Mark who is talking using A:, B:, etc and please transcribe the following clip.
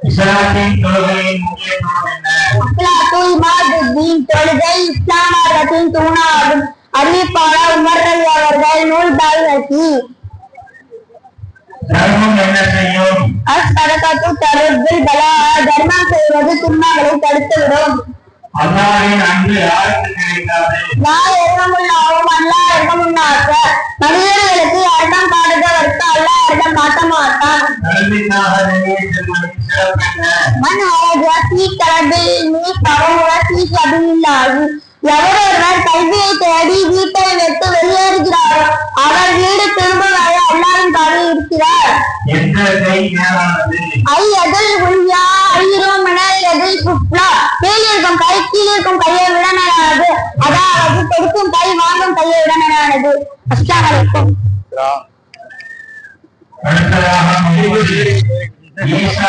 A: இஸ்லாத்தின் தொழுகையின் முக்கியத்துவம் என்ன?
B: அஸ்ஸலாத்துல் மாதுதீன் தொழுகை இஸ்லாம் மார்க்கத்தின் தூணாகும். அறிவிப்பாளர் உமர் ரலியல்லாஹு அவர்கள் நூல் பால்கி.
A: தர்மம் என்ன செய்யும்?
B: அஸ்ஸதகத்து தருபில் பலா, தர்மம் செய்வது துன்பங்களை தடுத்துவிடும்.
A: அல்லாஹ்வின் அன்பு யாருக்கு கிடைக்காது?
B: நான் இரக்கமுள்ளாகவும் அல்லாஹ் இரக்கமுள்ளாக. மனிதர்களுக்கு இரக்கம் காட்டுபவருக்கு அல்லாஹ் இரக்கம் காட்ட மாட்டான்.
A: கல்விக்காக நிறைவேற்றுவதின் சிறப்பு என்ன?
B: மன் ஹரஜ ஃபீ தலபில் ஃபஹுவ ஃபீ சபீலில்லாஹ். எவரொருவர் கல்வியை தேடி வீட்டை விட்டு வெளியேறுகிறாரோ அவர் வீடு திரும்பும் வரை அல்லாஹ்வின் பாதையில் இருக்கிறார்.
A: எந்த கை மேலானது?
B: ஐயதுல் உல்யா ஐரும் மினல் யதில் சுஃப்லா. மேல் இருக்கும் கை கீழ் இருக்கும் கையை விட மேலானது. அதாவது கொடுக்கும் கை வாங்கும் கையை விட மேலானது. அஸ்ஸலாமு அலைக்கும்.
A: அடுத்ததாக ஈசா